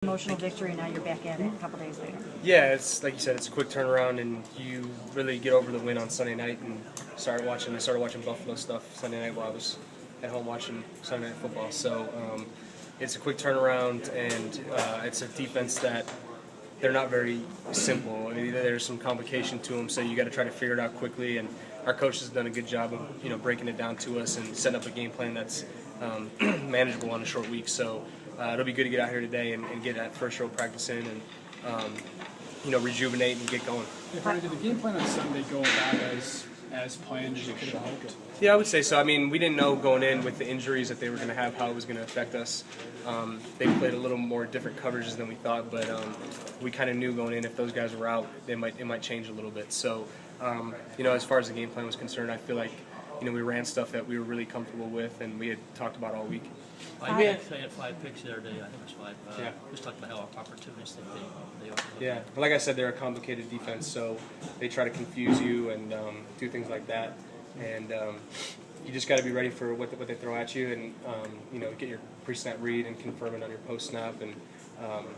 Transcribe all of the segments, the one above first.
Emotional victory, now you're back at it a couple days later. Yeah, it's like you said, it's a quick turnaround, and you really get over the win on Sunday night and started watching Buffalo stuff Sunday night while I was at home watching Sunday Night Football. So it's a quick turnaround, and it's a defense that they're not very simple. I mean, there's some complication to them, so you got to try to figure it out quickly. And our coach has done a good job of breaking it down to us and setting up a game plan that's manageable on a short week. So it'll be good to get out here today and get that first row practice in and rejuvenate and get going. If did the game plan on Sunday go about as planned as you could have hoped? Yeah, I would say so. I mean, we didn't know going in with the injuries that they were going to have how it was going to affect us. They played a little more different coverages than we thought, but we kind of knew going in if those guys were out, it might change a little bit. So, as far as the game plan was concerned, I feel like we ran stuff that we were really comfortable with and we had talked about all week. We actually had 5 picks the other day. I think it was 5. Yeah. Just talking about how opportunistic they are. Yeah, but like I said, they're a complicated defense, so they try to confuse you and do things like that. And you just got to be ready for what they throw at you, and get your pre-snap read and confirm it on your post-snap. And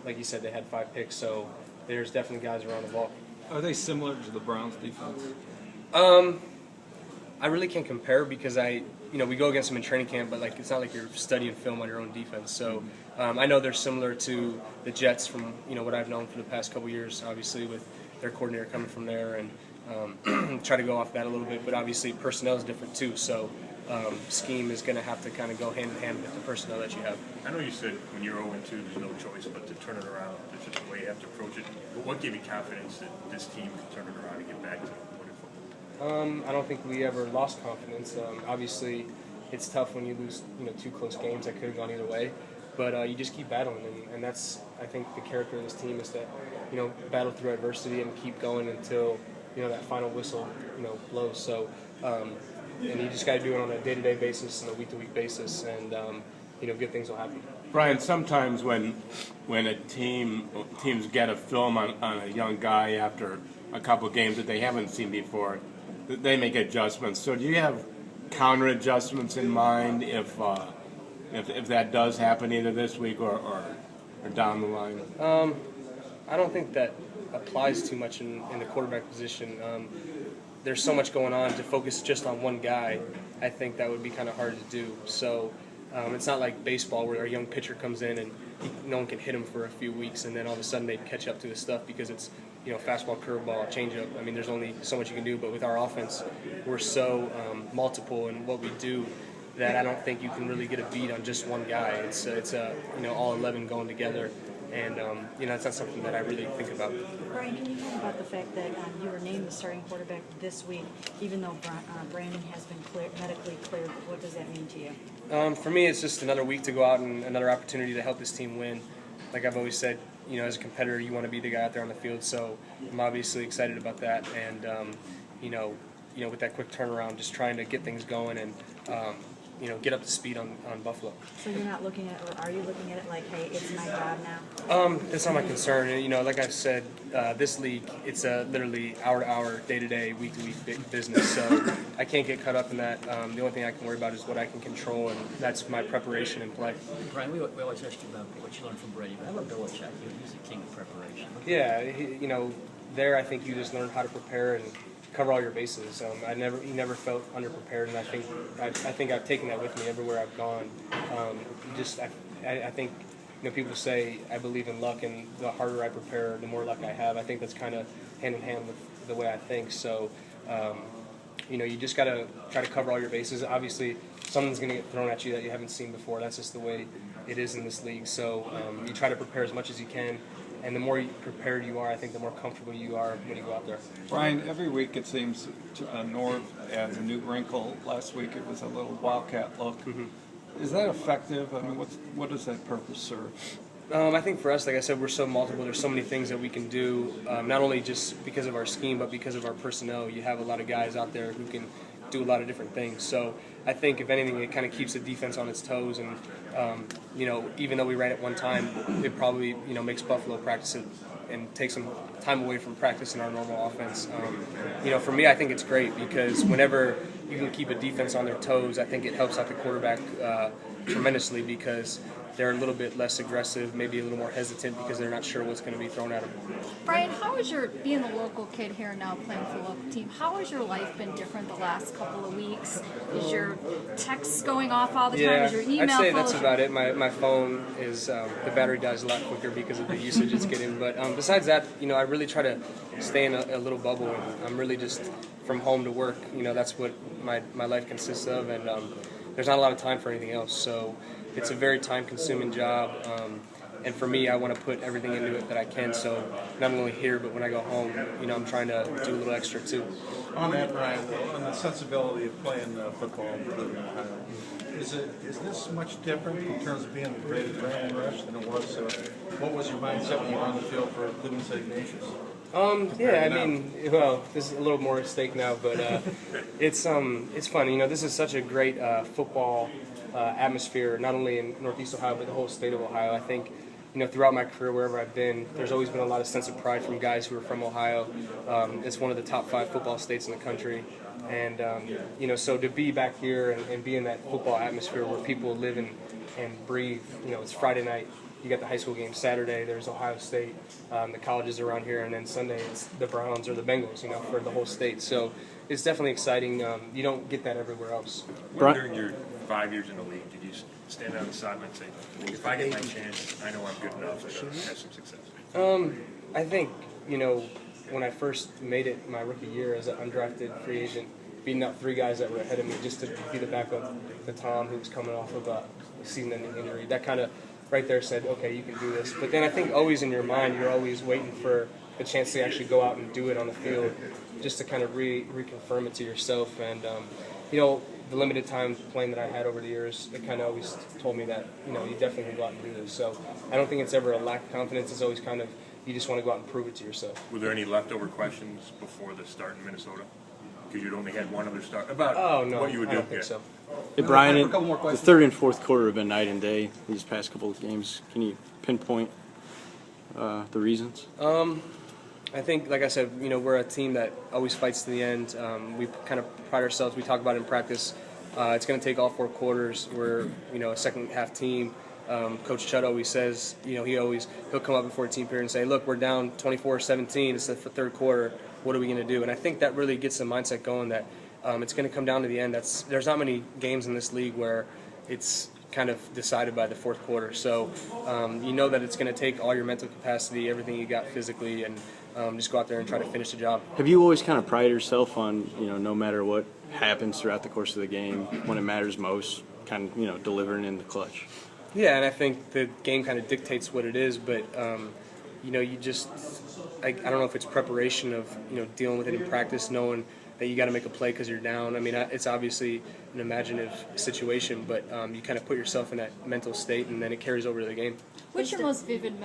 like you said, they had 5 picks, so there's definitely guys around the ball. Are they similar to the Browns' defense? I really can't compare because we go against them in training camp, but it's not like you're studying film on your own defense. So I know they're similar to the Jets from what I've known for the past couple years, obviously with their coordinator coming from there, and try to go off that a little bit. But obviously personnel is different too, so scheme is going to have to kind of go hand in hand with the personnel that you have. I know you said when you're 0-2, there's no choice but to turn it around. There's just the way you have to approach it. But what gave you confidence that this team can turn it around and get back to winning football? I don't think we ever lost confidence. Obviously, it's tough when you lose 2 close games that could have gone either way. But you just keep battling, and that's, I think, the character of this team is that battle through adversity and keep going until that final whistle blows. So and you just got to do it on a day-to-day basis and a week-to-week basis, and good things will happen. Brian, sometimes when teams get a film on a young guy after a couple of games that they haven't seen before, they make adjustments. So do you have counter adjustments in mind if that does happen either this week or down the line? I don't think that applies too much in the quarterback position. There's so much going on to focus just on one guy. I think that would be kind of hard to do. So it's not like baseball where a young pitcher comes in and no one can hit him for a few weeks, and then all of a sudden they catch up to his stuff because it's fastball, curveball, changeup. I mean, there's only so much you can do. But with our offense, we're so multiple in what we do that I don't think you can really get a beat on just one guy. It's all 11 going together. And, it's not something that I really think about. Brian, can you talk about the fact that you were named the starting quarterback this week, even though Brandon has been medically cleared? What does that mean to you? For me, it's just another week to go out and another opportunity to help this team win. Like I've always said, as a competitor, you want to be the guy out there on the field. So I'm obviously excited about that. And, with that quick turnaround, just trying to get things going and, get up to speed on Buffalo. So you're not looking at, or are you looking at it like, hey, it's my job now? That's not my concern. Like I've said, this league, it's a literally hour-to-hour, day-to-day, week-to-week business. So I can't get caught up in that. The only thing I can worry about is what I can control, and that's my preparation and play. Brian, we always ask you about what you learned from Brady, but how about Belichick? He's the king of preparation. Yeah, there I think you just learn how to prepare and cover all your bases. He never felt underprepared, and I think I've taken that with me everywhere I've gone. I think people say I believe in luck, and the harder I prepare, the more luck I have. I think that's kind of hand in hand with the way I think. So, you just got to try to cover all your bases. Obviously, something's going to get thrown at you that you haven't seen before. That's just the way it is in this league. So you try to prepare as much as you can. And the more prepared you are, I think the more comfortable you are when you go out there. Brian, every week it seems Norv adds a new wrinkle. Last week it was a little wildcat look. Mm-hmm. Is that effective? I mean, what does that purpose serve? I think for us, like I said, we're so multiple. There's so many things that we can do, not only just because of our scheme, but because of our personnel. You have a lot of guys out there who can do a lot of different things. So I think, if anything, it kind of keeps the defense on its toes. And, even though we ran it one time, it probably, makes Buffalo practice it and take some time away from practicing our normal offense. For me, I think it's great because whenever you can keep a defense on their toes, I think it helps out the quarterback tremendously because they're a little bit less aggressive, maybe a little more hesitant because they're not sure what's going to be thrown at them. Brian, how is your, being a local kid here now playing for the local team, how has your life been different the last couple of weeks? Is your texts going off all the time? Yeah, Is your email I'd say full that's of- about it. My phone is, the battery dies a lot quicker because of the usage it's getting. But besides that, I really try to stay in a little bubble, and I'm really just from home to work. That's what my life consists of, and there's not a lot of time for anything else. So it's a very time-consuming job, and for me, I want to put everything into it that I can. So not only here, but when I go home, I'm trying to do a little extra too. On that, Brian, on the sensibility of playing football in Cleveland, Ohio, is this much different in terms of being a great adrenaline rush than it was? What was your mindset when you were on the field for Cleveland St. Ignatius? Yeah, I mean, well, this is a little more at stake now, but it's fun. This is such a great football atmosphere, not only in Northeast Ohio, but the whole state of Ohio. I think, throughout my career, wherever I've been, there's always been a lot of sense of pride from guys who are from Ohio. It's one of the top 5 football states in the country. And, so to be back here and be in that football atmosphere where people live and breathe, it's Friday night. You got the high school game Saturday. There's Ohio State, the colleges around here, and then Sunday it's the Browns or the Bengals. For the whole state. So it's definitely exciting. You don't get that everywhere else. When during your 5 years in the league, did you stand on the sideline and say, "If I get my chance, I know I'm good enough to have some success"? I think when I first made it my rookie year as an undrafted free agent, beating out 3 guys that were ahead of me just to be the backup to Tom, who was coming off of a season-ending injury. That kind of right there said, okay, you can do this. But then I think always in your mind, you're always waiting for the chance to actually go out and do it on the field, just to kind of reconfirm it to yourself. And the limited time playing that I had over the years, it kind of always told me that you definitely can go out and do this. So I don't think it's ever a lack of confidence. It's always kind of you just want to go out and prove it to yourself. Were there any leftover questions before the start in Minnesota? Because you'd only had one other start about what you would do. I don't think so. Hey Brian, the third and fourth quarter have been night and day these past couple of games. Can you pinpoint the reasons? I think, like I said, we're a team that always fights to the end. We kind of pride ourselves. We talk about it in practice. It's going to take all 4 quarters. We're a second half team. Coach Chudd always says, he'll come up before a team period and say, look, we're down 24-17. It's the third quarter. What are we going to do? And I think that really gets the mindset going that it's going to come down to the end. There's not many games in this league where it's kind of decided by the fourth quarter. So that it's going to take all your mental capacity, everything you got physically, and just go out there and try to finish the job. Have you always kind of prided yourself on, no matter what happens throughout the course of the game, when it matters most, kind of, delivering in the clutch? Yeah, and I think the game kind of dictates what it is, but you just I don't know if it's preparation of dealing with it in practice, knowing that you got to make a play because you're down. I mean, it's obviously an imaginative situation, but you kind of put yourself in that mental state, and then it carries over to the game. What's your most vivid